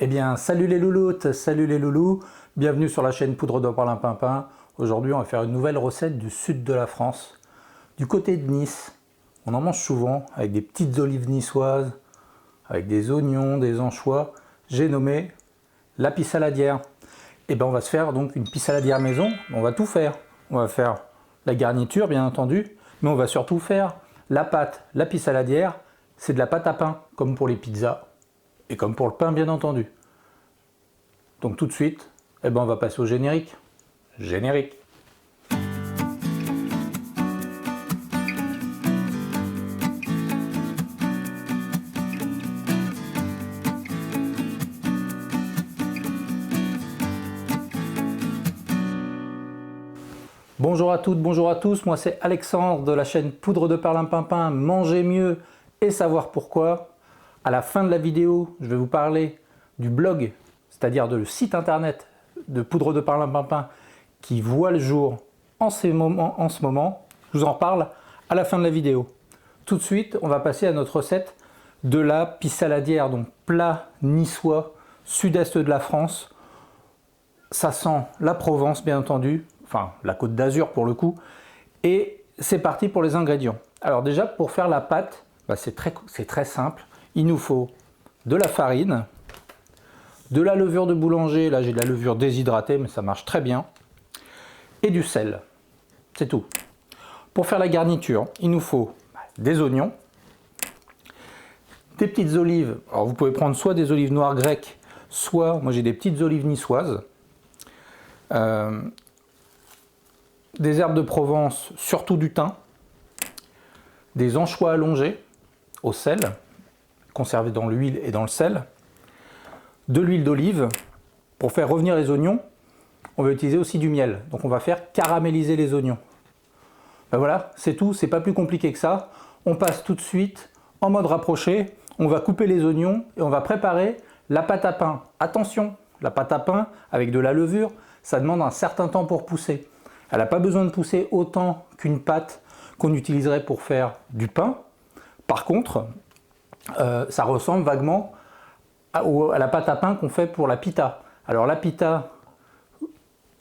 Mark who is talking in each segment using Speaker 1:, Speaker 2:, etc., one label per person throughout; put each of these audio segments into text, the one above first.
Speaker 1: Eh bien, salut les louloutes, salut les loulous, bienvenue sur la chaîne Poudre de Perlimpinpin. Aujourd'hui, on va faire une nouvelle recette du sud de la France, du côté de Nice. On en mange souvent avec des petites olives niçoises, avec des oignons, des anchois. J'ai nommé la pissaladière. Et bien, on va se faire donc une pissaladière maison. On va tout faire. On va faire la garniture, bien entendu, mais on va surtout faire la pâte. La pissaladière, c'est de la pâte à pain, comme pour les pizzas. Et comme pour le pain, bien entendu. Donc tout de suite, eh ben on va passer au générique. Générique. Bonjour à toutes, bonjour à tous, moi c'est Alexandre de la chaîne Poudre de Perlimpinpin, manger mieux et savoir pourquoi. À la fin de la vidéo, je vais vous parler du blog, c'est-à-dire de le site internet de Poudre de Perlimpinpin qui voit le jour en ce moment. Je vous en parle à la fin de la vidéo. Tout de suite, on va passer à notre recette de la pissaladière, donc plat niçois, sud-est de la France. Ça sent la Provence, bien entendu, enfin la Côte d'Azur pour le coup. Et c'est parti pour les ingrédients. Alors déjà, pour faire la pâte, c'est très simple. Il nous faut de la farine, de la levure de boulanger, là j'ai de la levure déshydratée, mais ça marche très bien, et du sel. C'est tout. Pour faire la garniture, il nous faut des oignons, des petites olives. Alors vous pouvez prendre soit des olives noires grecques, soit, moi j'ai des petites olives niçoises, des herbes de Provence, surtout du thym, des anchois allongés au sel, conservés dans l'huile et dans le sel, de l'huile d'olive. Pour faire revenir les oignons, on va utiliser aussi du miel. Donc on va faire caraméliser les oignons. Ben voilà, c'est tout, c'est pas plus compliqué que ça. On passe tout de suite en mode rapproché, on va couper les oignons et on va préparer la pâte à pain. Attention, la pâte à pain avec de la levure, ça demande un certain temps pour pousser. Elle n'a pas besoin de pousser autant qu'une pâte qu'on utiliserait pour faire du pain. Par contre, ça ressemble vaguement à la pâte à pain qu'on fait pour la pita. Alors la pita,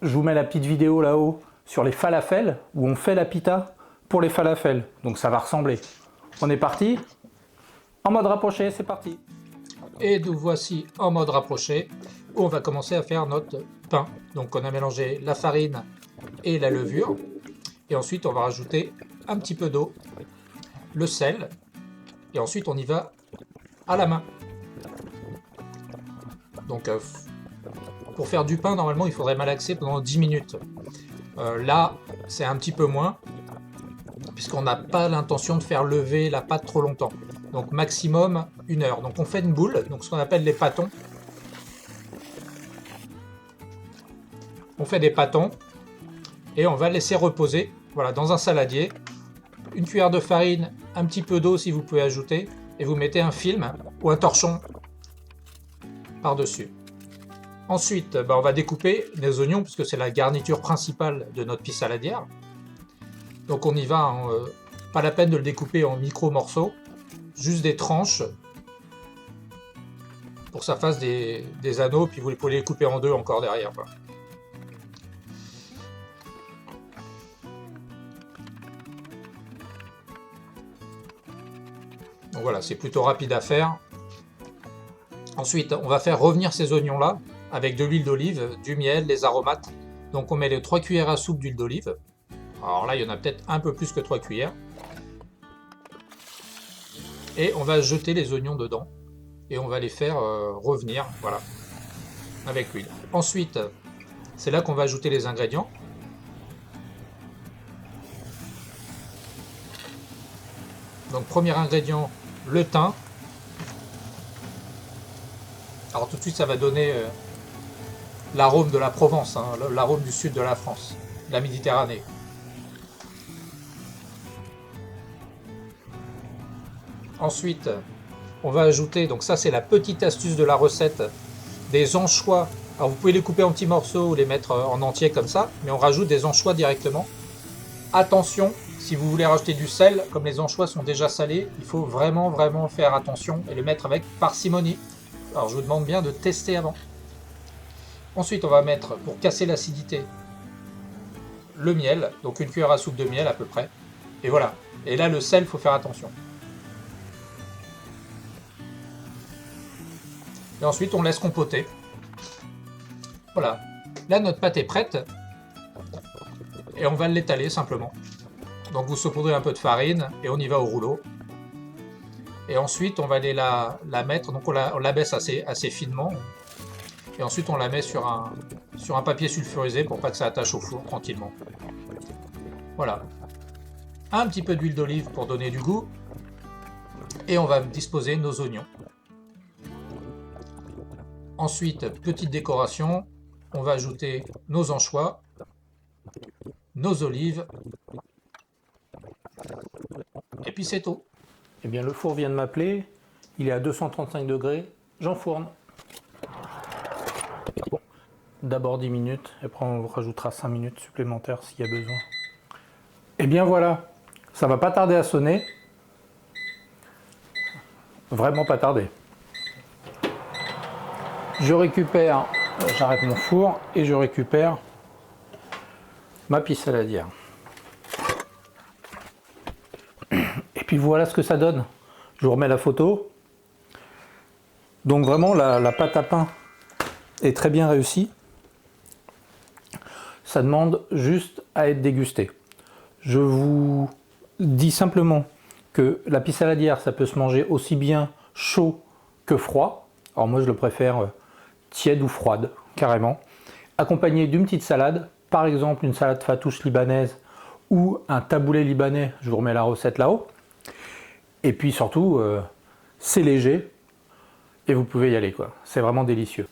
Speaker 1: je vous mets la petite vidéo là-haut sur les falafels, où on fait la pita pour les falafels. Donc ça va ressembler. On est parti. En mode rapproché, c'est parti.
Speaker 2: Et nous voici en mode rapproché, où on va commencer à faire notre pain. Donc on a mélangé la farine et la levure. Et ensuite on va rajouter un petit peu d'eau, le sel, et ensuite on y va à la main. Donc pour faire du pain, normalement il faudrait malaxer pendant 10 minutes. Là, c'est un petit peu moins, puisqu'on n'a pas l'intention de faire lever la pâte trop longtemps. Donc maximum 1 heure. Donc on fait une boule, donc ce qu'on appelle les pâtons. On fait des pâtons et on va laisser reposer, voilà, dans un saladier. Une cuillère de farine, un petit peu d'eau si vous pouvez ajouter, et vous mettez un film ou un torchon par-dessus. Ensuite, on va découper les oignons, puisque c'est la garniture principale de notre pissaladière. Donc on y va, pas la peine de le découper en micro-morceaux, juste des tranches, pour que ça fasse des anneaux, puis vous pouvez les couper en deux encore derrière. Voilà. Donc voilà, c'est plutôt rapide à faire. Ensuite, on va faire revenir ces oignons-là avec de l'huile d'olive, du miel, des aromates. Donc on met les 3 cuillères à soupe d'huile d'olive. Alors là, il y en a peut-être un peu plus que 3 cuillères. Et on va jeter les oignons dedans. Et on va les faire revenir, voilà, avec l'huile. Ensuite, c'est là qu'on va ajouter les ingrédients. Donc premier ingrédient, le thym. Alors tout de suite, ça va donner l'arôme de la Provence, hein, l'arôme du sud de la France, de la Méditerranée. Ensuite, on va ajouter, donc ça c'est la petite astuce de la recette, des anchois. Alors vous pouvez les couper en petits morceaux ou les mettre en entier comme ça, mais on rajoute des anchois directement. Attention, si vous voulez rajouter du sel, comme les anchois sont déjà salés, il faut vraiment faire attention et le mettre avec parcimonie. Alors je vous demande bien de tester avant. Ensuite on va mettre, pour casser l'acidité, le miel, donc une cuillère à soupe de miel à peu près. Et voilà. Et là le sel, il faut faire attention. Et ensuite on laisse compoter. Voilà. Là notre pâte est prête. Et on va l'étaler simplement. Donc vous saupoudrez un peu de farine et on y va au rouleau. Et ensuite on va aller la mettre, donc on l'abaisse assez finement. Et ensuite on la met sur un papier sulfurisé pour pas que ça attache au four tranquillement. Voilà. Un petit peu d'huile d'olive pour donner du goût. Et on va disposer nos oignons. Ensuite, petite décoration, on va ajouter nos anchois, nos olives. Et puis c'est tout.
Speaker 1: Eh bien, le four vient de m'appeler. Il est à 235 degrés. J'enfourne. Bon. D'abord 10 minutes, et après on rajoutera 5 minutes supplémentaires s'il y a besoin. Et bien voilà, ça va pas tarder à sonner. Vraiment pas tarder. Je récupère, j'arrête mon four et je récupère ma pisse saladière. Et puis voilà ce que ça donne. Je vous remets la photo. Donc vraiment la pâte à pain est très bien réussie. Ça demande juste à être dégusté. Je vous dis simplement que la pisse saladière, ça peut se manger aussi bien chaud que froid. Alors moi je le préfère tiède ou froide, carrément. Accompagné d'une petite salade, par exemple une salade fattoush libanaise ou un taboulé libanais, je vous remets la recette là-haut. Et puis surtout, c'est léger et vous pouvez y aller, quoi. C'est vraiment délicieux.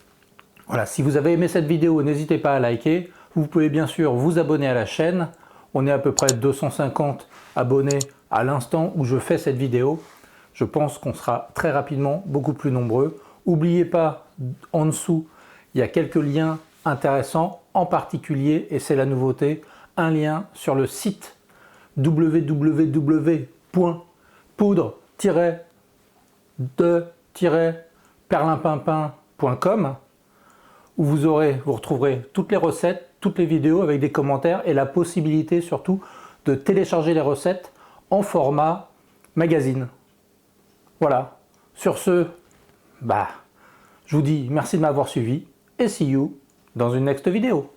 Speaker 1: Voilà, si vous avez aimé cette vidéo, n'hésitez pas à liker. Vous pouvez bien sûr vous abonner à la chaîne. On est à peu près 250 abonnés à l'instant où je fais cette vidéo. Je pense qu'on sera très rapidement beaucoup plus nombreux. N'oubliez pas, en dessous, il y a quelques liens intéressants, en particulier, et c'est la nouveauté, un lien sur le site www.poudre-de-perlimpinpin.com où vous retrouverez toutes les recettes, toutes les vidéos avec des commentaires et la possibilité surtout de télécharger les recettes en format magazine. Voilà. Sur ce, je vous dis merci de m'avoir suivi et see you dans une next vidéo.